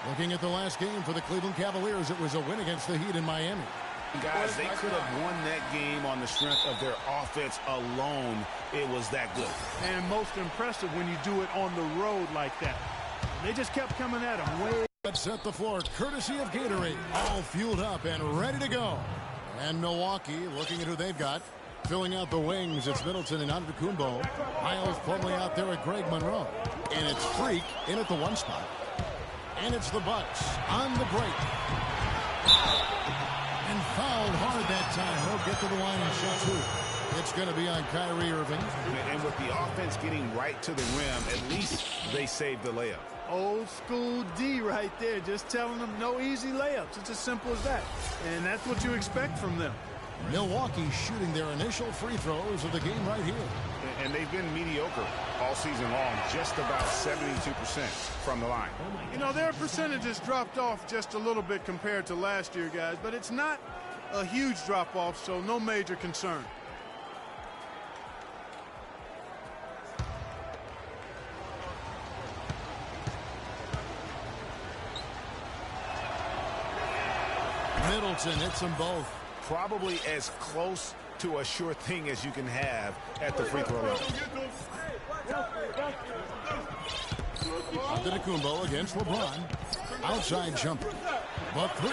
Looking at the last game for the Cleveland Cavaliers, it was a win against the Heat in Miami. Guys, they could have won that game on the strength of their offense alone. It was that good. And most impressive when you do it on the road like that. They just kept coming at them. Set the floor, courtesy of Gatorade. All fueled up and ready to go. And Milwaukee, looking at who they've got. Filling out the wings, it's Middleton and Antetokounmpo. Miles Plumlee out there at Greg Monroe. And it's Freak in at the 1 spot. And it's the Bucks on the break. And fouled hard that time. He'll get to the line and shot 2. It's going to be on Kyrie Irving. And with the offense getting right to the rim, at least they saved the layup. Old school D right there, just telling them no easy layups. It's as simple as that. And that's what you expect from them. Milwaukee shooting their initial free throws of the game right here. And they've been mediocre all season long, just about 72% from the line. You know, their percentages dropped off just a little bit compared to last year, guys, but it's not a huge drop-off, so no major concern. Middleton hits them both. Probably as close to a sure thing as you can have at the free throw level. Antetokounmpo against LeBron. Outside jumper. But 3.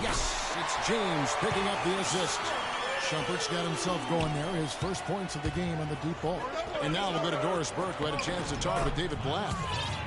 Yes, it's James picking up the assist. Shumpert's got himself going there. His first points of the game on the deep ball. And now we'll go to Doris Burke, who had a chance to talk with David Blatt.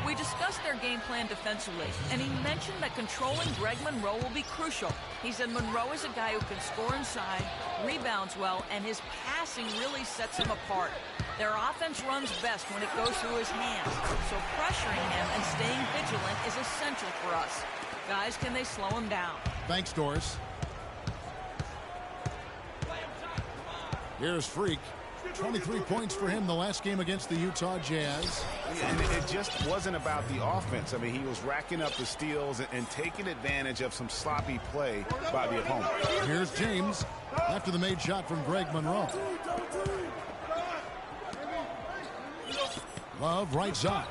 We discussed their game plan defensively, and he mentioned that controlling Greg Monroe will be crucial. He said Monroe is a guy who can score inside, rebounds well, and his passing really sets him apart. Their offense runs best when it goes through his hands, so pressuring him and staying vigilant is essential for us. Guys, can they slow him down? Thanks, Doris. Here's Freak. 23 points for him the last game against the Utah Jazz. And it just wasn't about the offense. I mean, he was racking up the steals and taking advantage of some sloppy play by the opponent. Here's James after the made shot from Greg Monroe. Love right side.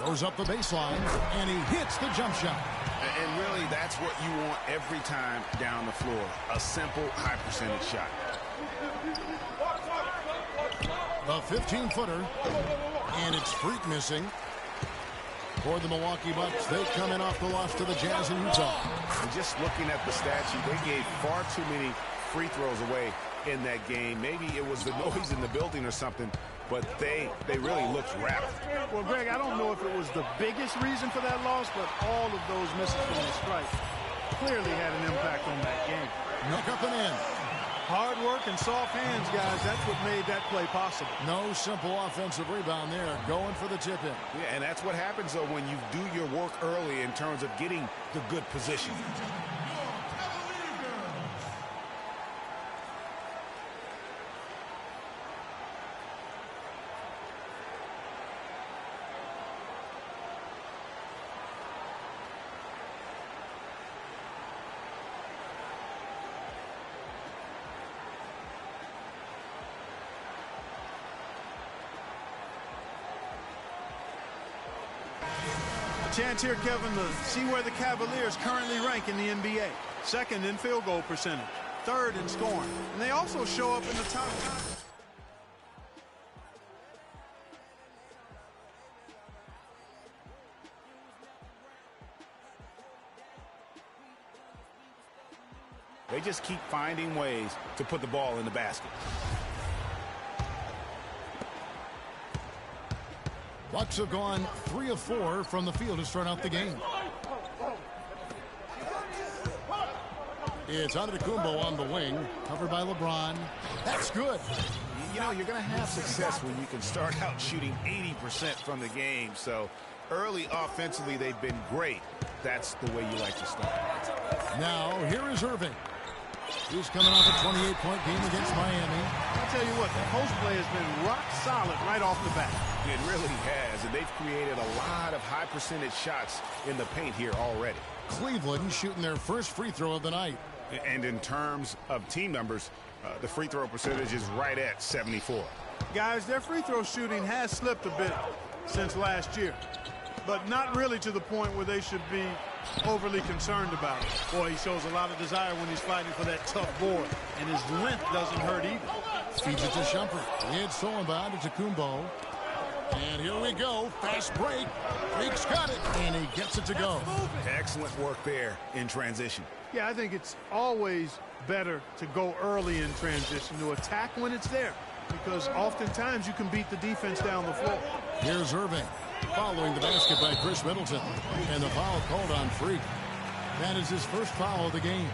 Goes up the baseline, and he hits the jump shot. And really, that's what you want every time down the floor. A simple, high-percentage shot. The 15-footer, and it's Freak missing. For the Milwaukee Bucks, they come in off the loss to the Jazz in Utah. And just looking at the stat sheet, they gave far too many free throws away in that game. Maybe it was the noise in the building or something, but they really looked rattled. Well, Greg, I don't know if it was the biggest reason for that loss, but all of those misses from the strike clearly had an impact on that game. Knock up and in. Hard work and soft hands, guys. That's what made that play possible. No simple offensive rebound there. Going for the tip-in. Yeah, and that's what happens, though, when you do your work early in terms of getting the good position. Chance here, Kevin, to see where the Cavaliers currently rank in the NBA. Second in field goal percentage, third in scoring, and they also show up in the top 5. They just keep finding ways to put the ball in the basket. Bucks have gone 3 of 4 from the field to start out the game. It's Antetokounmpo on the wing, covered by LeBron. That's good. You know, you're going to have success when you can start out shooting 80% from the game. So early offensively, they've been great. That's the way you like to start. Now, here is Irving. He's coming off a 28-point game against Miami. I'll tell you what, the post play has been rock solid right off the bat. It really has, and they've created a lot of high-percentage shots in the paint here already. Cleveland shooting their first free throw of the night. And in terms of team numbers, the free throw percentage is right at 74. Guys, their free throw shooting has slipped a bit since last year. but not really to the point where they should be overly concerned about it. Boy, he shows a lot of desire when he's fighting for that tough board, and his length doesn't hurt either. Feeds it to Shumpert. It's stolen by Antetokounmpo. And here we go. Fast break. Freak's got it, and he gets it to go. Excellent work there in transition. Yeah, I think it's always better to go early in transition, to attack when it's there, because oftentimes you can beat the defense down the floor. Here's Irving following the basket by Chris Middleton, and the foul called on Freak. That is his first foul of the game.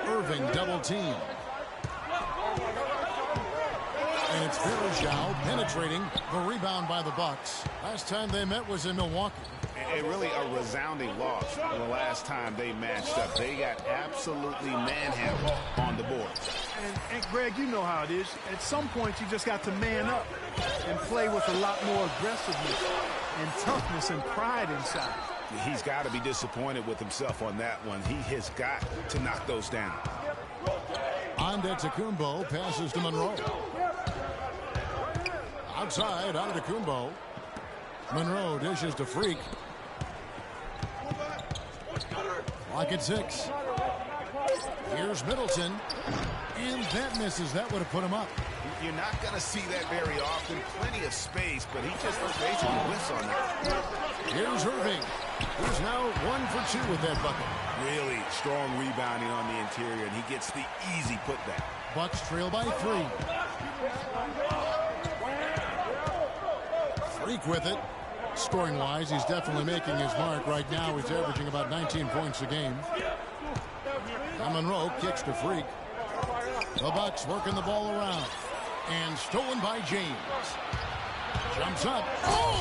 Irving double team. And it's Varejao penetrating. The rebound by the Bucks. Last time they met was in Milwaukee. And really a resounding loss the last time they matched up. They got absolutely manhandled on the board. And Greg, you know how it is. At some point, you just got to man up and play with a lot more aggressiveness and toughness and pride inside. He's got to be disappointed with himself on that one. He has got to knock those down. Antetokounmpo passes to Monroe. Outside, Antetokounmpo. Monroe dishes to Freak. Lock at 6. Here's Middleton. And that misses. That would have put him up. You're not going to see that very often. Plenty of space, but he just basically whiffs on that. Here's Irving, who's now 1 for 2 with that bucket. Really strong rebounding on the interior, and he gets the easy putback. Bucks trail by 3. Freak with it. Scoring-wise, he's definitely making his mark. Right now, he's averaging about 19 points a game. Now Monroe kicks to Freak. The Bucks working the ball around. And stolen by James. Jumps up. Oh!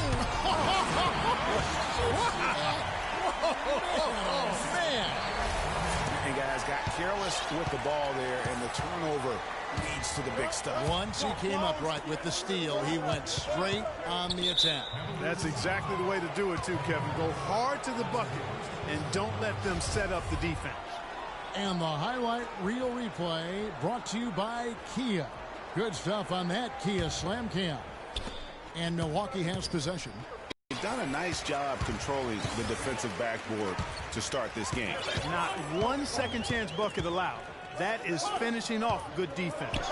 Oh, man. And guys got careless with the ball there, and the turnover leads to the big stuff. Once he came up right with the steal, he went straight on the attack. That's exactly the way to do it, too, Kevin. Go hard to the bucket and don't let them set up the defense. And the highlight reel replay brought to you by Kia. Good stuff on that Kia Slam Cam. And Milwaukee has possession. They've done a nice job controlling the defensive backboard to start this game. Not one second chance bucket allowed. That is finishing off good defense.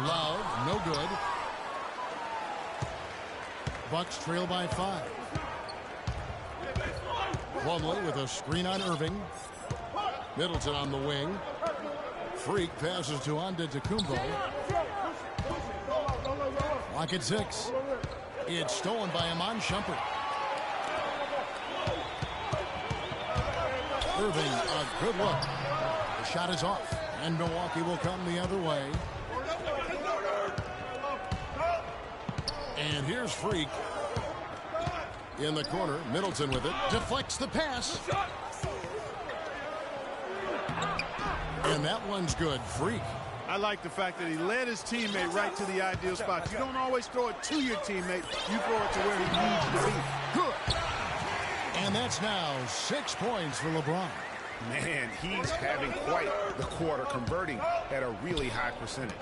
Love, no good. Bucks trail by 5. Plumlee with a screen on Irving. Middleton on the wing. Freak passes to Antetokounmpo. Lock at 6. It's stolen by Iman Shumpert. Irving, a good look. The shot is off, and Milwaukee will come the other way. And here's Freak. In the corner, Middleton with it. Deflects the pass. And that one's good. Freak. I like the fact that he led his teammate right to the ideal spot. You don't always throw it to your teammate. You throw it to where he needs to be. Good. And that's now 6 points for LeBron. Man, he's having quite the quarter, converting at a really high percentage.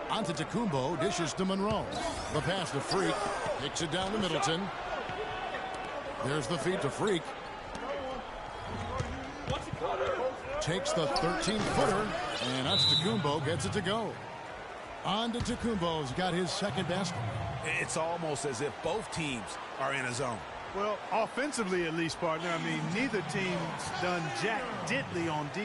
Antetokounmpo dishes to Monroe. The pass to Freak. Kicks it down to Middleton. There's the feed to Freak. Takes the 13-footer, and Antetokounmpo gets it to go. Antetokounmpo's got his second basket. It's almost as if both teams are in a zone. Well, offensively at least, partner. I mean, neither team's done jack diddly on D.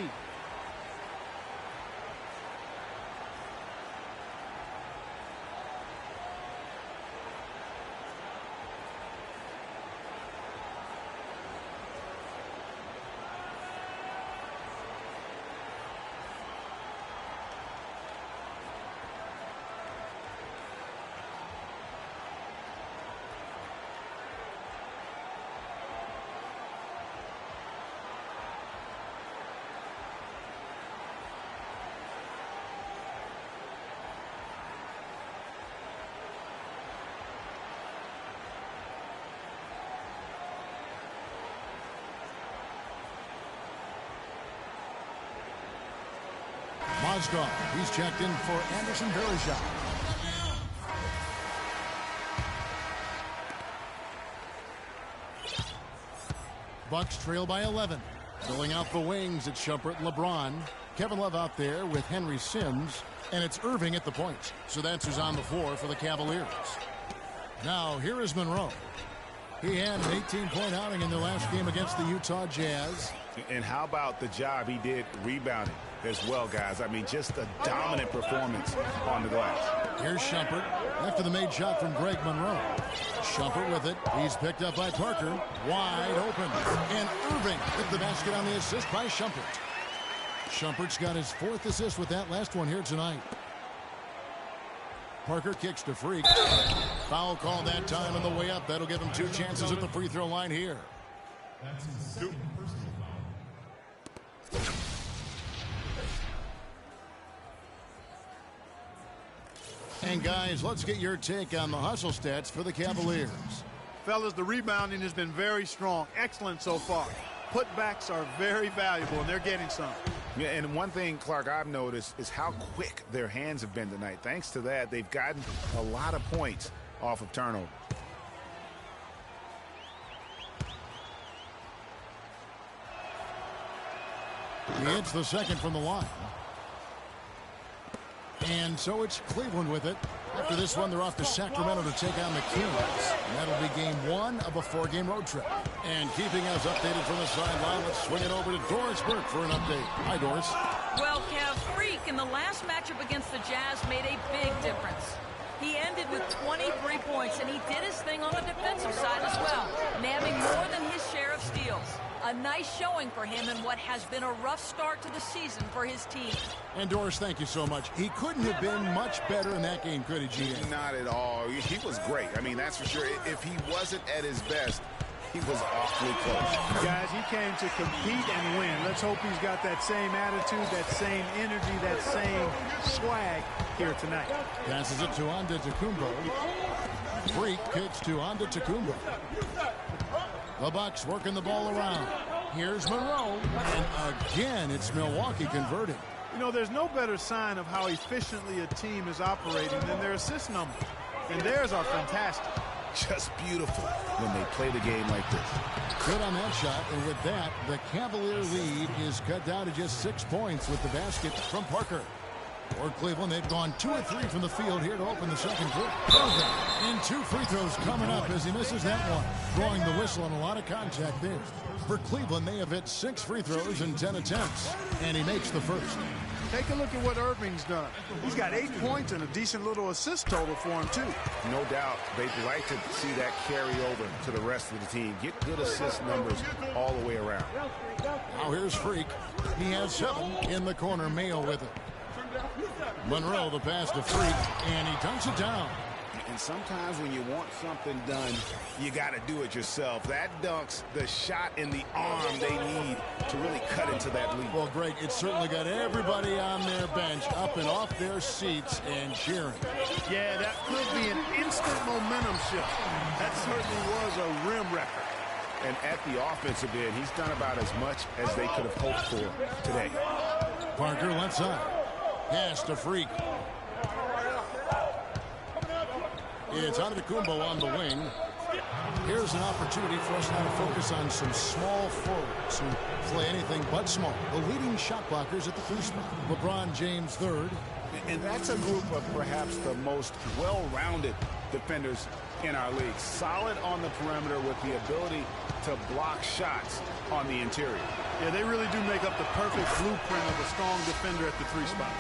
Mozgov. He's checked in for Anderson Varejao. Bucks trail by 11. Filling out the wings, it's Shumpert and LeBron. Kevin Love out there with Henry Sims. And it's Irving at the point. So that's who's on the floor for the Cavaliers. Now, here is Monroe. He had an 18-point outing in the last game against the Utah Jazz. And how about the job he did rebounding as well, guys? I mean, just a dominant performance on the glass. Here's Shumpert after the made shot from Greg Monroe. Shumpert with it. He's picked up by Parker. Wide open. And Irving with the basket on the assist by Shumpert. Shumpert's got his 4th assist with that last one here tonight. Parker kicks to Freak. Foul call that time on the way up. That'll give him 2 chances at the free throw line here. That's his second personal foul. And guys, let's get your take on the hustle stats for the Cavaliers. Fellas, the rebounding has been very strong. Excellent so far. Putbacks are very valuable, and they're getting some. Yeah, and one thing, Clark, I've noticed is how quick their hands have been tonight. Thanks to that, they've gotten a lot of points off of turnover. He hits the second from the line. And so it's Cleveland with it. After this one, they're off to Sacramento to take on the Kings. And that'll be game 1 of a 4-game road trip. And keeping us updated from the sideline, let's swing it over to Doris Burke for an update. Hi, Doris. Well, Kev, Freak in the last matchup against the Jazz made a big difference. He ended with 23 points, and he did his thing on the defensive side as well, nabbing more than his share of steals. A nice showing for him in what has been a rough start to the season for his team. And Doris, thank you so much. He couldn't have been much better in that game, could he, GA? Not at all. He was great. I mean, that's for sure. If he wasn't at his best, he was awfully close. Guys, he came to compete and win. Let's hope he's got that same attitude, that same energy, that same swag here tonight. Passes it to Antetokounmpo. Freak kicks to Antetokounmpo. The Bucks working the ball around. Here's Monroe. And again, it's Milwaukee converting. You know, there's no better sign of how efficiently a team is operating than their assist numbers. And theirs are fantastic. Just beautiful when they play the game like this. Good on that shot. And with that, the Cavalier lead is cut down to just 6 points with the basket from Parker. For Cleveland, they've gone 2 of 3 from the field here to open the second quarter. And 2 free throws coming up as he misses that one. Throwing the whistle on a lot of contact there. For Cleveland, they have hit 6 free throws in 10 attempts. And he makes the first. Take a look at what Irving's done. He's got 8 points and a decent little assist total for him, too. No doubt they'd like to see that carry over to the rest of the team. Get good assist numbers all the way around. Now here's Freak. He has 7 in the corner. Mayo with it. Monroe, the pass to Freak, and he dunks it down. And sometimes when you want something done, you got to do it yourself. That dunks the shot in the arm they need to really cut into that lead. Well, Greg, it certainly got everybody on their bench up and off their seats and cheering. Yeah, that could be an instant momentum shift. That certainly was a rim record. And at the offensive end, he's done about as much as they could have hoped for today. Parker left side. Pass to Freak. It's Antetokounmpo on the wing. Here's an opportunity for us now to focus on some small forwards who play anything but small. The leading shot blockers at the 3 spot. LeBron James third. And that's a group of perhaps the most well-rounded defenders in our league. Solid on the perimeter with the ability to block shots on the interior. Yeah, they really do make up the perfect blueprint of a strong defender at the 3 spot.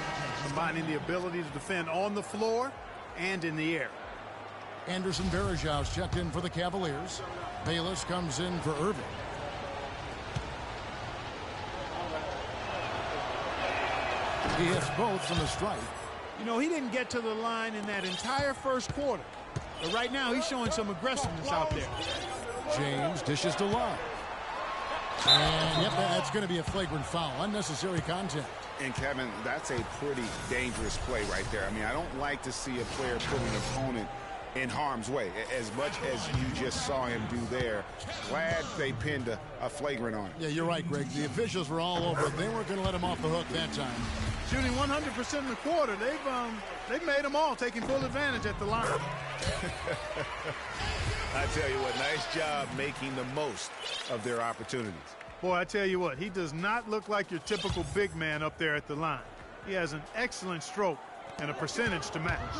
Combining the ability to defend on the floor and in the air. Anderson Varejau's checked in for the Cavaliers. Bayless comes in for Irving. He hits both from the stripe. You know, he didn't get to the line in that entire first quarter. But right now, he's showing some aggressiveness out there. James dishes to Love. And, yep, that's going to be a flagrant foul. Unnecessary contact. And, Kevin, that's a pretty dangerous play right there. I mean, I don't like to see a player put an opponent in harm's way. As much as you just saw him do there, glad they pinned a flagrant on him. Yeah, you're right, Greg. The officials were all over it. They weren't going to let him off the hook that time. Shooting 100% in the quarter. They've made them all, taking full advantage at the line. I tell you what, nice job making the most of their opportunities. Boy, I tell you what, he does not look like your typical big man up there at the line. He has an excellent stroke and a percentage to match.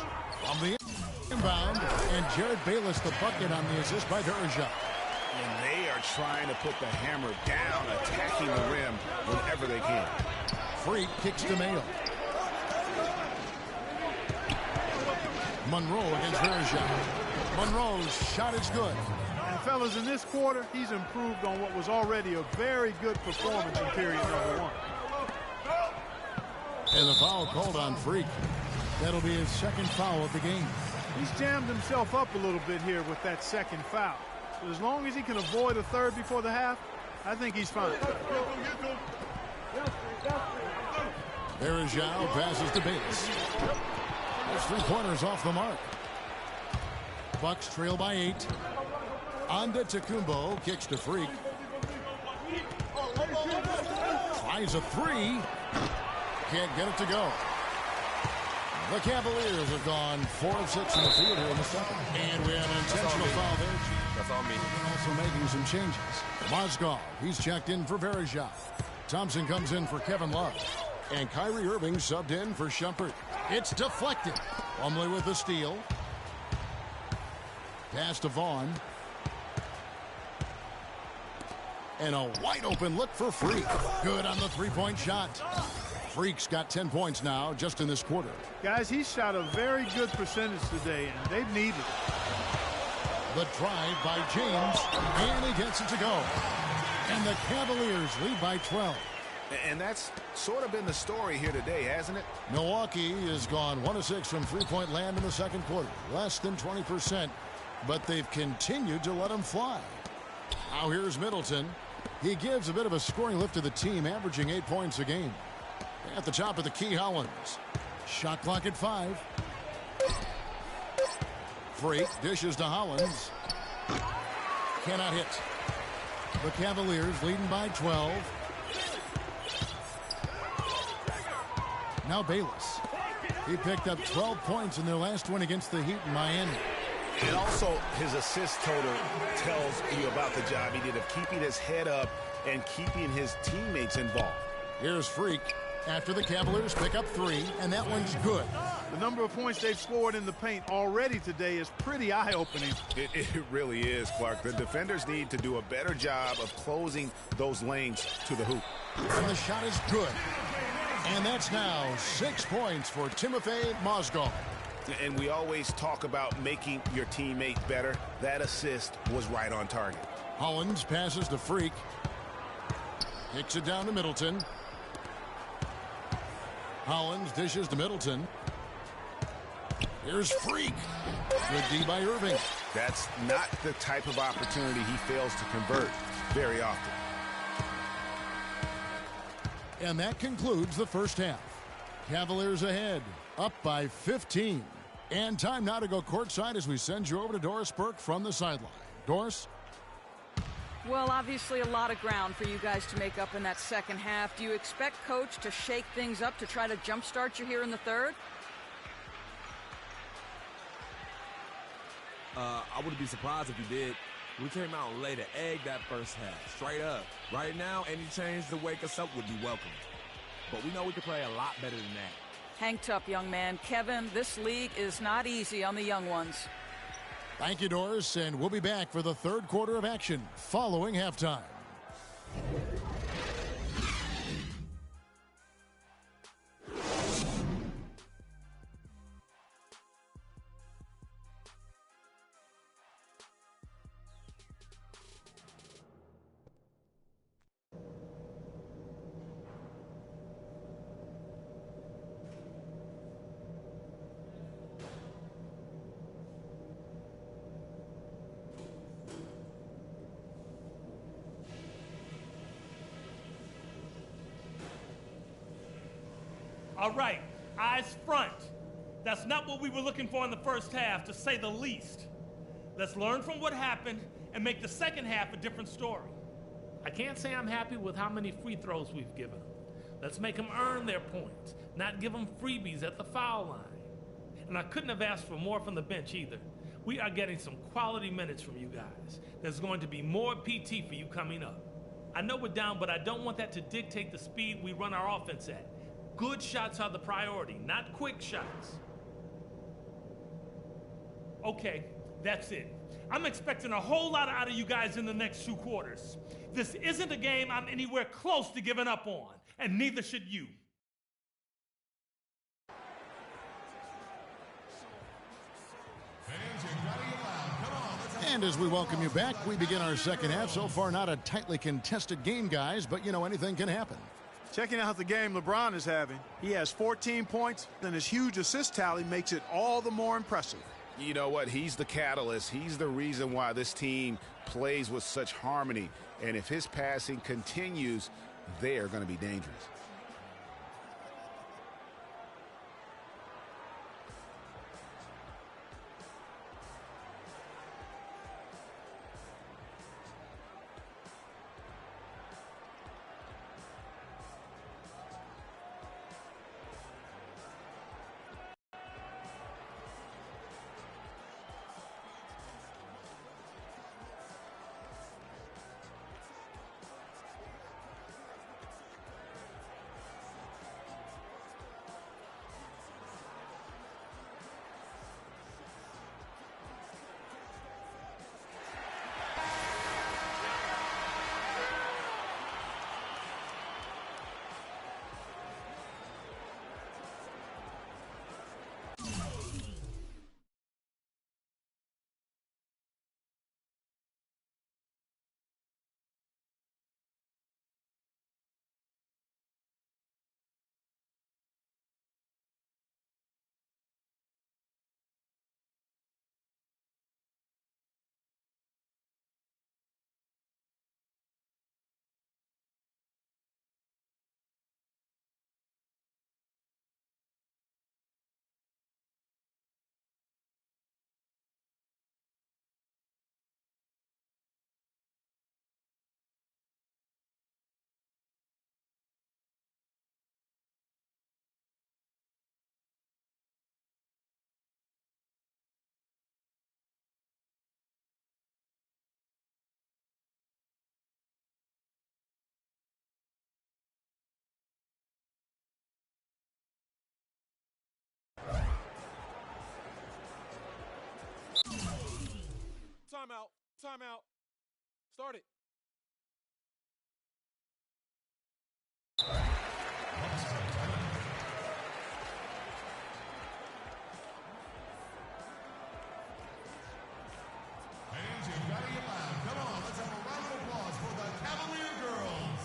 On the inbound, and Jared Bayless the bucket on the assist by Bergeron. And they are trying to put the hammer down, attacking the rim whenever they can. Freak kicks to Mayo. Monroe against Bergeron. Monroe's shot is good. And fellas, in this quarter, he's improved on what was already a very good performance in period number 1. And the foul called on Freak. That'll be his second foul of the game. He's jammed himself up a little bit here with that second foul. But as long as he can avoid a third before the half, I think he's fine. Bergeron passes to Bayless. There's 3 pointers off the mark. Bucks trail by 8. Antetokounmpo kicks to Freak. Tries a 3. Can't get it to go. The Cavaliers have gone 4 of 6 in the field here in the second. And we have an intentional foul there. That's on me. And also making some changes. Mozgov, he's checked in for Bergeron. Thompson comes in for Kevin Love. And Kyrie Irving subbed in for Shumpert. It's deflected. Plumlee with the steal. Pass to Vaughn. And a wide open look for Freak. Good on the 3-point shot. Freak's got 10 points now just in this quarter. Guys, he shot a very good percentage today, and they've needed it. The drive by James, and he gets it to go. And the Cavaliers lead by 12. And that's sort of been the story here today, hasn't it? Milwaukee has gone 1 of 6 from 3-point land in the second quarter. Less than 20%, but they've continued to let them fly. Now here's Middleton. He gives a bit of a scoring lift to the team, averaging 8 points a game. At the top of the key, Hollins. Shot clock at 5. Freak dishes to Hollins. Cannot hit. The Cavaliers leading by 12. Now Bayless. He picked up 12 points in their last win against the Heat in Miami. And also his assist total tells you about the job he did of keeping his head up and keeping his teammates involved. Here's Freak after the Cavaliers pick up 3, and that one's good. The number of points they've scored in the paint already today is pretty eye-opening. It really is, Clark. The defenders need to do a better job of closing those lanes to the hoop. And the shot is good. And that's now 6 points for Timofey Mozgov. And we always talk about making your teammate better. That assist was right on target. Hollins passes to Freak. Kicks it down to Middleton. Hollins dishes to Middleton. Here's Freak. Good D by Irving. That's not the type of opportunity he fails to convert very often. And that concludes the first half. Cavaliers ahead, up by 15. And time now to go courtside as we send you over to Doris Burke from the sideline. Doris? Well, obviously a lot of ground for you guys to make up in that second half. Do you expect Coach to shake things up to try to jumpstart you here in the third? I wouldn't be surprised if he did. We came out and laid an egg that first half, straight up. Right now, any change to wake us up would be welcome. But we know we can play a lot better than that. Hang tough, young man. Kevin, this league is not easy on the young ones. Thank you, Doris, and we'll be back for the third quarter of action following halftime. All right, eyes front. That's not what we were looking for in the first half, to say the least. Let's learn from what happened and make the second half a different story. I can't say I'm happy with how many free throws we've given them. Let's make them earn their points, not give them freebies at the foul line. And I couldn't have asked for more from the bench either. We are getting some quality minutes from you guys. There's going to be more PT for you coming up. I know we're down, but I don't want that to dictate the speed we run our offense at. Good shots are the priority, not quick shots. Okay, that's it. I'm expecting a whole lot out of you guys in the next 2 quarters. This isn't a game I'm anywhere close to giving up on, and neither should you. And as we welcome you back, we begin our second half. So far, not a tightly contested game, guys, but you know, anything can happen. Checking out the game LeBron is having. He has 14 points, and his huge assist tally makes it all the more impressive. You know what? He's the catalyst. He's the reason why this team plays with such harmony. And if his passing continues, they are going to be dangerous. Timeout. Timeout. Start it. Fans, you've got to get loud. Come on, let's have a round of applause for the Cavalier girls.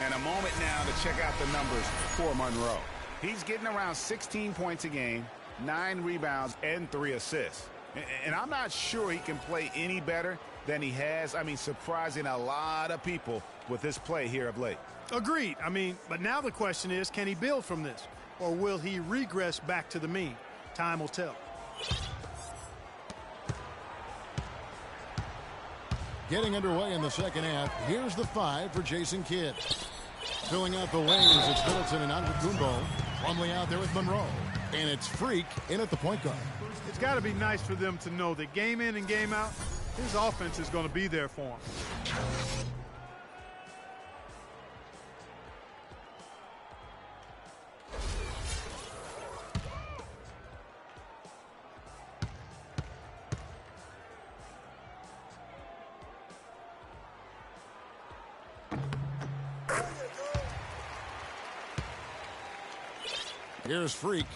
And a moment now to check out the numbers for Monroe. He's getting around 16 points a game, 9 rebounds, and 3 assists. And I'm not sure he can play any better than he has. I mean, surprising a lot of people with this play here of late. Agreed. But now the question is, can he build from this? Or will he regress back to the mean? Time will tell. Getting underway in the second half. Here's the 5 for Jason Kidd. Filling out the wings, it's Middleton and Antetokounmpo. Plumlee out there with Monroe. And it's Freak in at the point guard. It's got to be nice for them to know that game in and game out, his offense is going to be there for him. Here's Freak.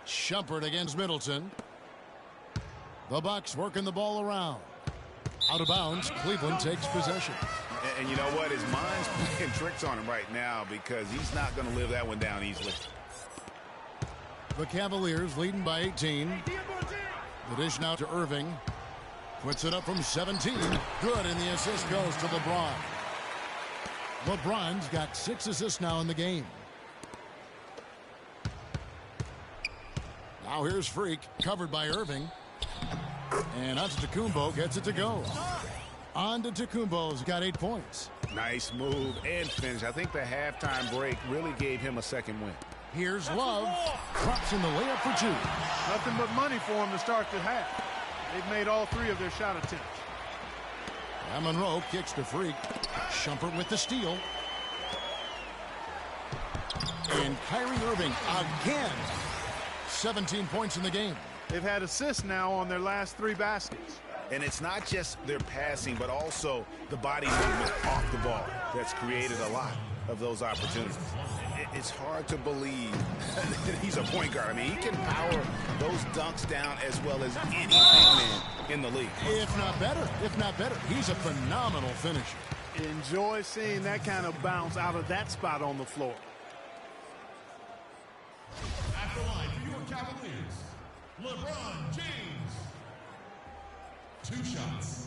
Shumpert against Middleton. The Bucks working the ball around. Out of bounds, Cleveland takes possession. And you know what? His mind's playing tricks on him right now because he's not going to live that one down easily. The Cavaliers leading by 18. The dish now to Irving. Puts it up from 17. Good, and the assist goes to LeBron. LeBron's got 6 assists now in the game. Now here's Freak, covered by Irving. And Antetokounmpo gets it to go. Antetokounmpo's got 8 points. Nice move and finish. I think the halftime break really gave him a second win. Here's Love. Drops in the layup for 2. Nothing but money for him to start the half. They've made all 3 of their shot attempts. And Monroe kicks to Freak. Shumpert with the steal. And Kyrie Irving again. 17 points in the game. They've had assists now on their last 3 baskets. And it's not just their passing, but also the body movement off the ball that's created a lot of those opportunities. It's hard to believe that he's a point guard. I mean, he can power those dunks down as well as any big man in the league. If not better. He's a phenomenal finisher. Enjoy seeing that kind of bounce out of that spot on the floor. At the line for your Cavaliers, LeBron James. 2 shots.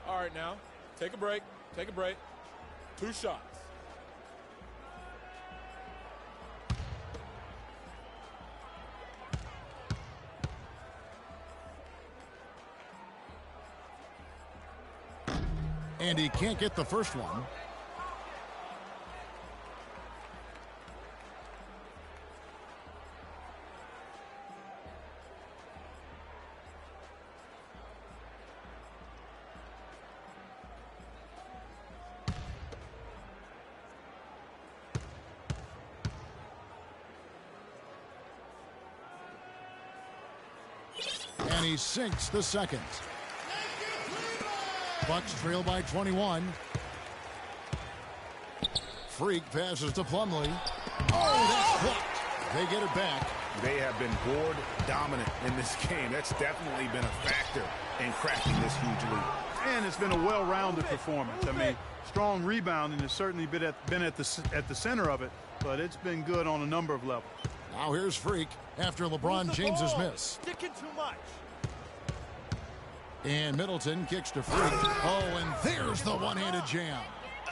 All right, now, take a break. 2 shots. And he can't get the first one. And he sinks the second. Bucks trail by 21. Freak passes to Plumlee. Oh, that's blocked. They get it back. They have been board dominant in this game. That's definitely been a factor in cracking this huge lead. And it's been a well-rounded performance. I mean, strong rebounding has certainly been at the center of it, but it's been good on a number of levels. Now here's Freak after LeBron James's miss. Sticking too much. And Middleton kicks to Freak. Oh, and there's the one-handed jam.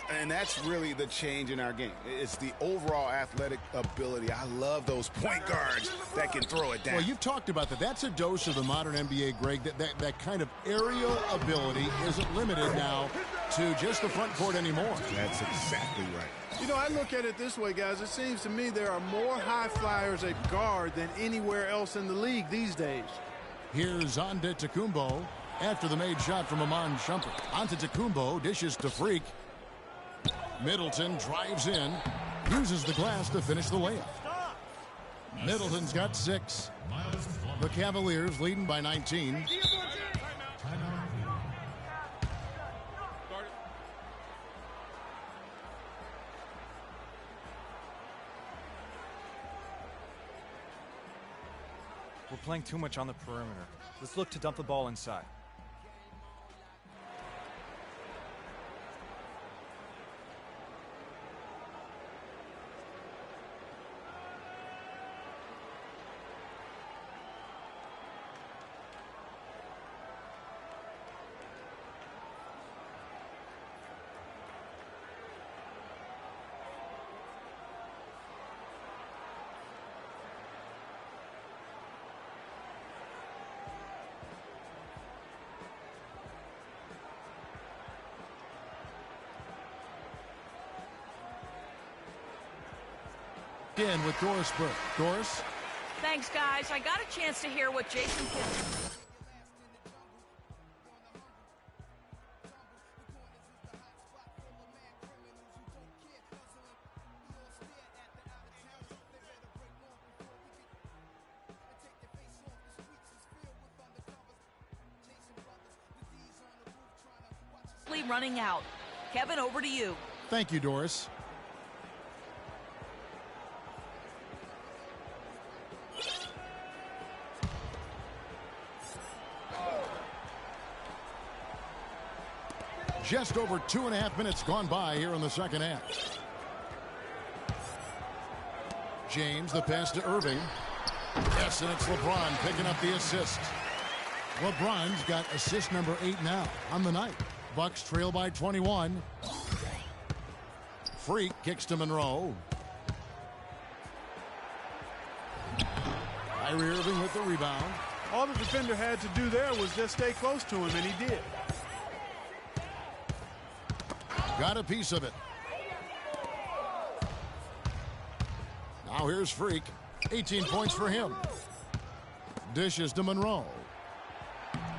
And that's really the change in our game. It's the overall athletic ability. I love those point guards that can throw it down. Well, you've talked about that. That's a dose of the modern NBA, Greg. That kind of aerial ability isn't limited now to just the front court anymore. That's exactly right. You know, I look at it this way, guys. It seems to me there are more high flyers at guard than anywhere else in the league these days. Here's Antetokounmpo after the made shot from Iman Shumpert. Antetokounmpo dishes to Freak. Middleton drives in, uses the glass to finish the layup. Middleton's got 6. The Cavaliers leading by 19. We're playing too much on the perimeter. Let's look to dump the ball inside. In with Doris Burke. Doris? Thanks, guys. I got a chance to hear what Jason Kidd. quickly running out. Kevin, over to you. Thank you, Doris. Just over 2.5 minutes gone by here in the second half. James, the pass to Irving. Yes, and it's LeBron picking up the assist. LeBron's got assist number 8 now on the night. Bucks trail by 21. Freak kicks to Monroe. Kyrie Irving with the rebound. All the defender had to do there was just stay close to him, and he did. Got a piece of it. Now here's Freak. 18 points for him. Dishes to Monroe.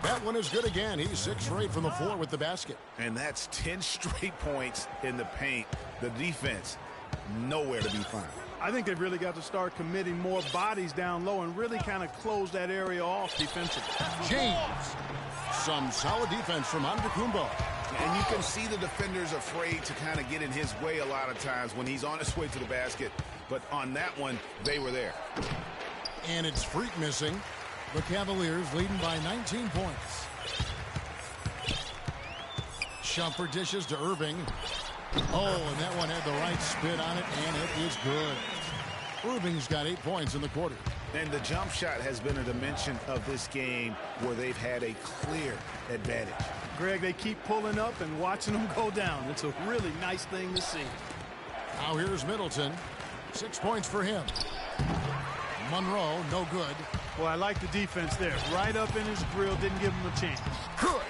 That one is good again. He's 6 for 8 from the floor with the basket. And that's 10 straight points in the paint. The defense, nowhere to be found. I think they've really got to start committing more bodies down low and really kind of close that area off defensively. James. Some solid defense from Antetokounmpo. And you can see the defenders afraid to kind of get in his way a lot of times when he's on his way to the basket. But on that one, they were there. And it's Freak missing. The Cavaliers leading by 19 points. Shumpert dishes to Irving. Oh, and that one had the right spin on it, and it is good. Irving's got 8 points in the quarter. And the jump shot has been a dimension of this game where they've had a clear advantage. Greg, they keep pulling up and watching them go down. It's a really nice thing to see. Now here's Middleton. 6 points for him. Monroe, no good. Well, I like the defense there. Right up in his grill, didn't give him a chance. Good.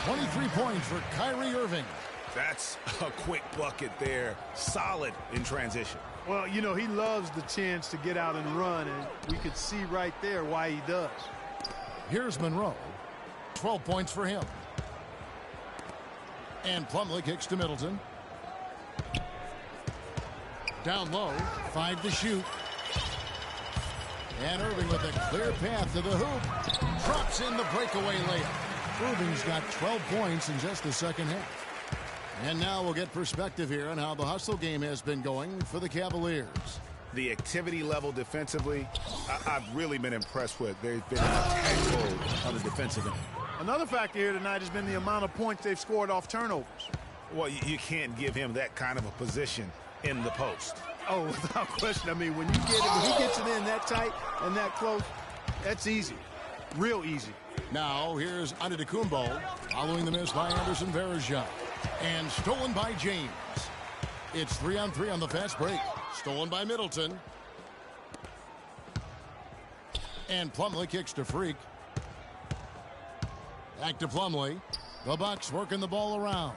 23 points for Kyrie Irving. That's a quick bucket there. Solid in transition. Well, you know, he loves the chance to get out and run, and we could see right there why he does. Here's Monroe. 12 points for him. And Plumlee kicks to Middleton. Down low, 5 to shoot. And Irving with a clear path to the hoop. Drops in the breakaway layup. Irving's got 12 points in just the second half. And now we'll get perspective here on how the hustle game has been going for the Cavaliers. The activity level defensively, I've really been impressed with. They've been in attack mode on the defensive end. Another factor here tonight has been the amount of points they've scored off turnovers. Well, you can't give him that kind of a position in the post. Oh, without question. I mean, when he gets it in that tight and that close, that's easy. Real easy. Now, here's Antetokounmpo following the miss by Anderson Varejao. And stolen by James. It's 3-on-3 on the fast break. Stolen by Middleton. And Plumlee kicks to Freak. Back to Plumlee. The Bucks working the ball around.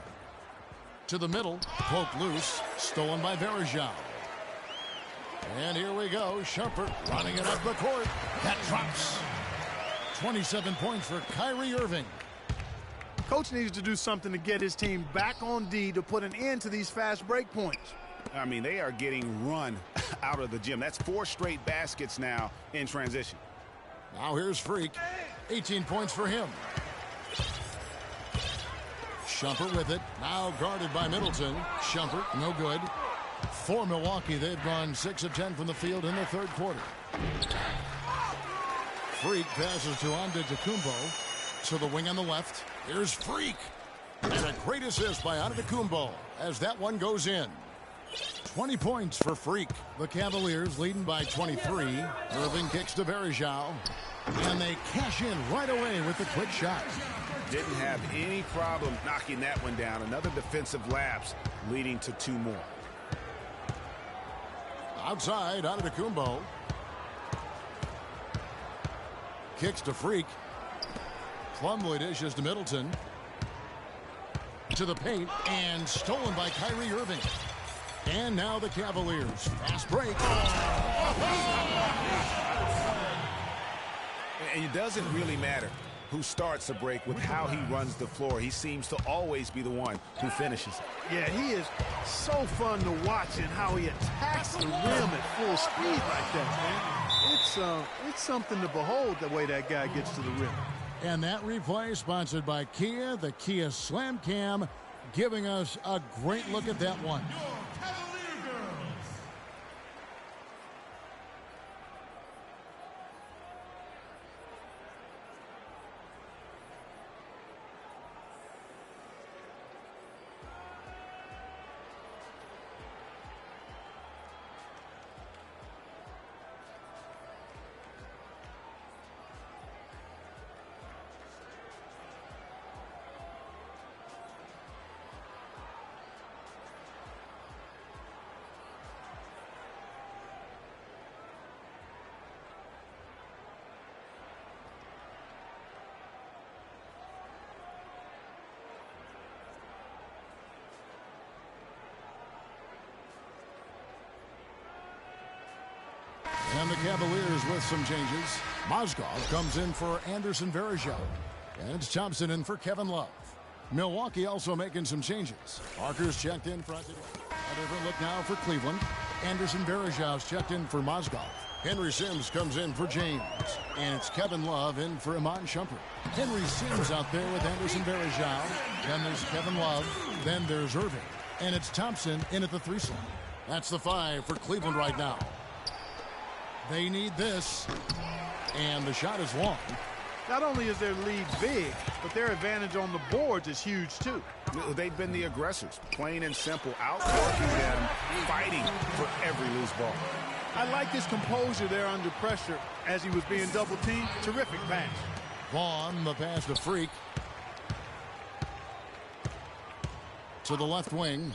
To the middle. Poked loose. Stolen by Varejao. And here we go. Shumpert running it up the court. That drops. 27 points for Kyrie Irving. Coach needs to do something to get his team back on D to put an end to these fast break points. I mean, they are getting run out of the gym. That's 4 straight baskets now in transition. Now here's Freak. 18 points for him. Shumpert with it. Now guarded by Middleton. Shumpert, no good. For Milwaukee, they've gone 6 of 10 from the field in the third quarter. Freak passes to Antetokounmpo. To the wing on the left. Here's Freak. And a great assist by Antetokounmpo as that one goes in. 20 points for Freak. The Cavaliers leading by 23. Irving kicks to Varejao. And they cash in right away with the quick shot. Didn't have any problem knocking that one down. Another defensive lapse leading to 2 more. Outside, Antetokounmpo. Kicks to Freak. Plumlee dishes to Middleton. To the paint, and stolen by Kyrie Irving. And now the Cavaliers. Fast break. And it doesn't really matter who starts a break with how he runs the floor. He seems to always be the one who finishes it. Yeah, he is so fun to watch and how he attacks the rim at full speed like that, man. It's something to behold the way that guy gets to the rim. And that replay sponsored by Kia, the Kia Slam Cam, giving us a great look at that one. Your Cavalier girls. And the Cavaliers with some changes. Mozgov comes in for Anderson Varejao. And it's Thompson in for Kevin Love. Milwaukee also making some changes. Parker's checked in for a different look now for Cleveland. Anderson Varejao's checked in for Mozgov. Henry Sims comes in for James. And it's Kevin Love in for Iman Shumpert. Henry Sims out there with Anderson Varejao. Then there's Kevin Love. Then there's Irving. And it's Thompson in at the 3 slot. That's the 5 for Cleveland right now. They need this, and the shot is long. Not only is their lead big, but their advantage on the boards is huge, too. They've been the aggressors, plain and simple, outworking them, fighting for every loose ball. I like his composure there under pressure as he was being double-teamed. Terrific pass. Vaughn, the pass to Freak. To the left wing.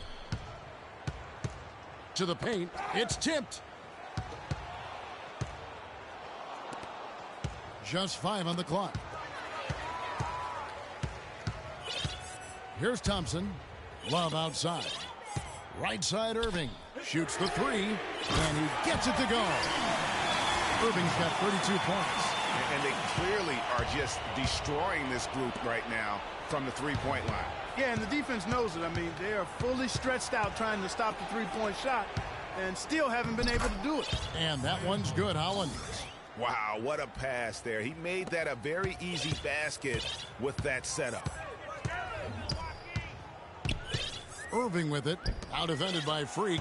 To the paint. It's tipped. Just 5 on the clock. Here's Thompson. Love outside. Right side Irving. Shoots the 3. And he gets it to go. Irving's got 32 points. And they clearly are just destroying this group right now from the three-point line. Yeah, and the defense knows it. I mean, they are fully stretched out trying to stop the three-point shot and still haven't been able to do it. And that one's good, Holland. Wow, what a pass there. He made that a very easy basket with that setup. Irving with it. Out defended by Freak.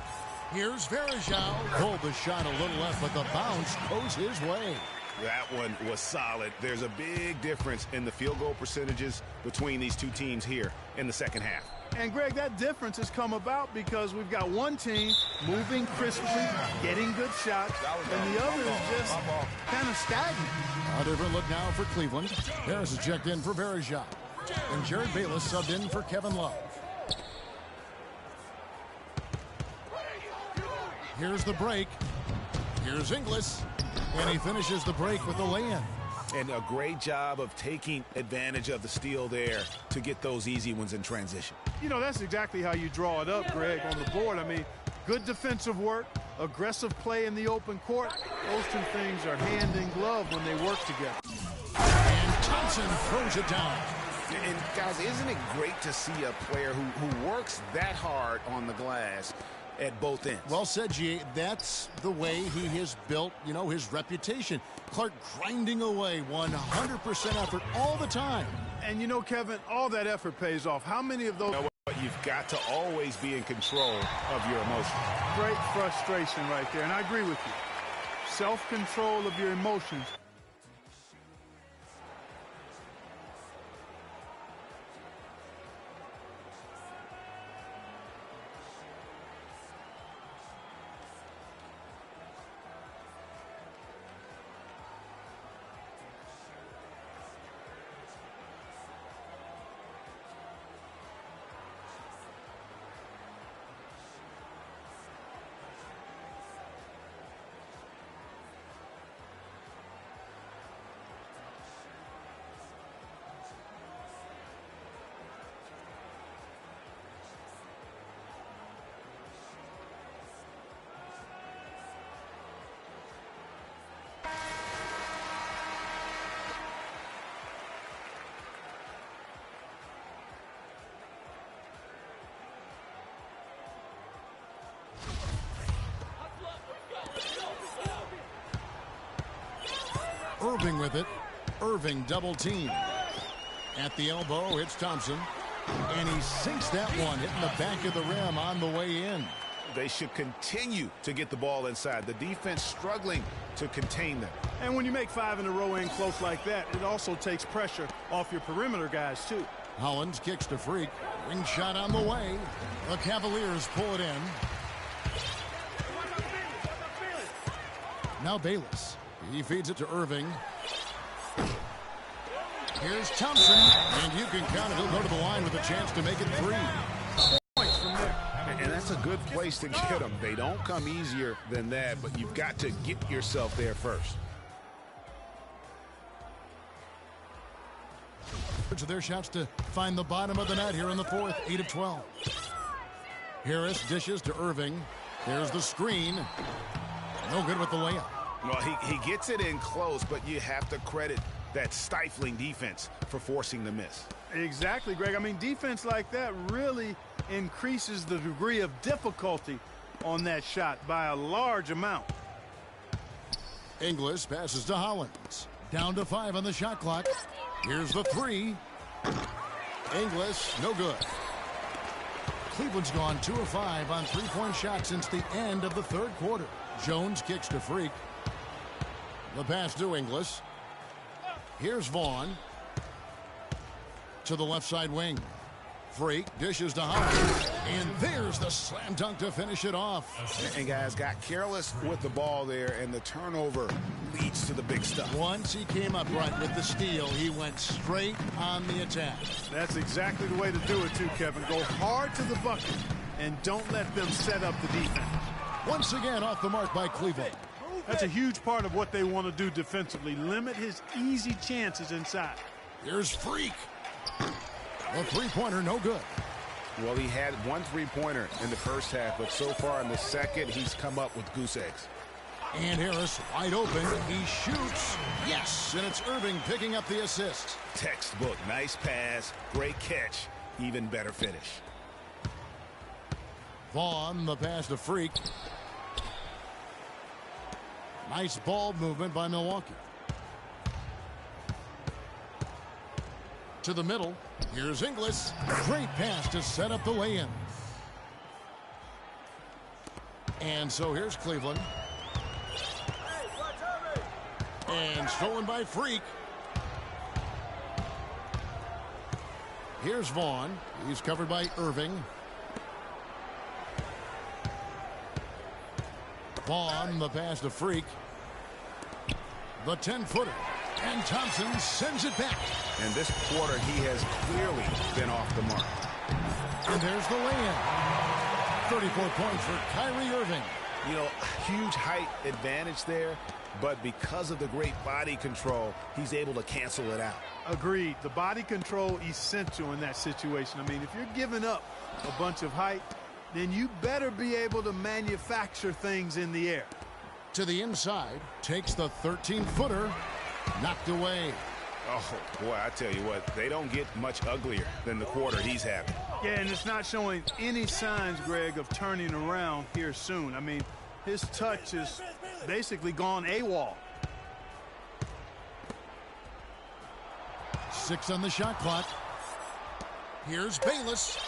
Here's Varejao. Pulled the shot a little left, but the bounce goes his way. That one was solid. There's a big difference in the field goal percentages between these two teams here in the second half. And, Greg, that difference has come about because we've got one team moving crisply, getting good shots, and the other is just kind of stagnant. A different look now for Cleveland. Harris is checked in for Varejao. And Jared Bayless subbed in for Kevin Love. Here's the break. Here's Inglis. And he finishes the break with the lay-in. And a great job of taking advantage of the steal there to get those easy ones in transition. You know, that's exactly how you draw it up, Greg, on the board. I mean, good defensive work, aggressive play in the open court. Those two things are hand in glove when they work together. And Thompson throws it down. And, guys, isn't it great to see a player who works that hard on the glass at both ends? Well said, G. That's the way he has built, his reputation. Clark grinding away 100% effort all the time. And, Kevin, all that effort pays off. How many of those... But you've got to always be in control of your emotions. Great frustration right there, and I agree with you. Self-control of your emotions. Irving with it. Irving double team. At the elbow, it's Thompson. And he sinks that one, hitting the back of the rim on the way in. They should continue to get the ball inside. The defense struggling to contain them. And when you make 5 in a row in close like that, it also takes pressure off your perimeter guys, too. Hollins kicks to Freak. Ring shot on the way. The Cavaliers pull it in. Now Bayless. He feeds it to Irving. Here's Thompson. And you can count it. He'll go to the line with a chance to make it 3. Points from there. And that's a good place to get them. They don't come easier than that, but you've got to get yourself there first. To their shots to find the bottom of the net here in the fourth. 8 of 12. Harris dishes to Irving. There's the screen. No good with the layup. Well, he gets it in close, but you have to credit that stifling defense for forcing the miss. Exactly, Greg. I mean, defense like that really increases the degree of difficulty on that shot by a large amount. Inglis passes to Hollins. Down to 5 on the shot clock. Here's the 3. Inglis, no good. Cleveland's gone 2 of 5 on three-point shots since the end of the third quarter. Jones kicks to Freak. The pass to Inglis. Here's Vaughn. To the left side wing. Freak dishes to Hollins. And there's the slam dunk to finish it off. And guys got careless with the ball there, and the turnover leads to the big stuff. Once he came up right with the steal, he went straight on the attack. That's exactly the way to do it, too, Kevin. Go hard to the bucket and don't let them set up the defense. Once again off the mark by Cleveland. That's a huge part of what they want to do defensively. Limit his easy chances inside. Here's Freak. A three-pointer, no good. Well, he had 1 3-pointer in the first half, but so far in the second, he's come up with goose eggs. And Harris wide open. He shoots. Yes, and it's Irving picking up the assist. Textbook. Nice pass. Great catch. Even better finish. Vaughn, the pass to Freak. Nice ball movement by Milwaukee. To the middle. Here's Inglis. Great pass to set up the lay-in. And so here's Cleveland. And stolen by Freak. Here's Vaughn. He's covered by Irving. Vaughn, the pass to Freak. The 10-footer. And Thompson sends it back. And this quarter, he has clearly been off the mark. And there's the lay-in. 34 points for Kyrie Irving. You know, huge height advantage there, but because of the great body control, he's able to cancel it out. Agreed. The body control essential in that situation. I mean, if you're giving up a bunch of height, then you better be able to manufacture things in the air. To the inside, takes the 13-footer, knocked away. Oh, boy, I tell you what, they don't get much uglier than the quarter he's having. Yeah, and it's not showing any signs, Greg, of turning around here soon. I mean, his touch is basically gone AWOL. 6 on the shot clock. Here's Bayless.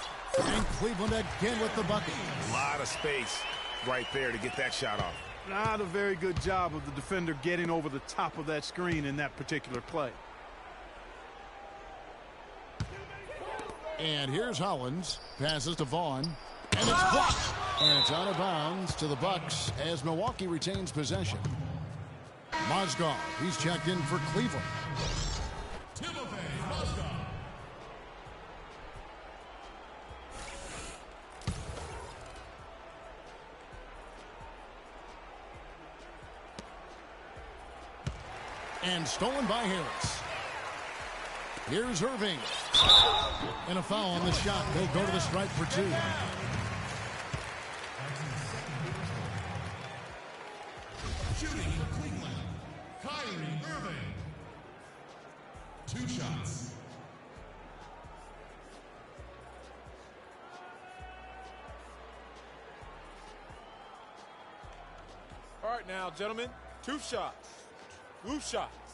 And Cleveland again with the bucket. A lot of space right there to get that shot off. Not a very good job of the defender getting over the top of that screen in that particular play. And here's Hollins. Passes to Vaughn. And it's blocked. And it's out of bounds to the Bucks as Milwaukee retains possession. Mozgov, he's checked in for Cleveland. And stolen by Harris. Here's Irving. And a foul on the shot. They'll go to the stripe for 2. Shooting for Cleveland, Kyrie Irving. 2 shots. All right now, gentlemen, 2 shots. 2 shots.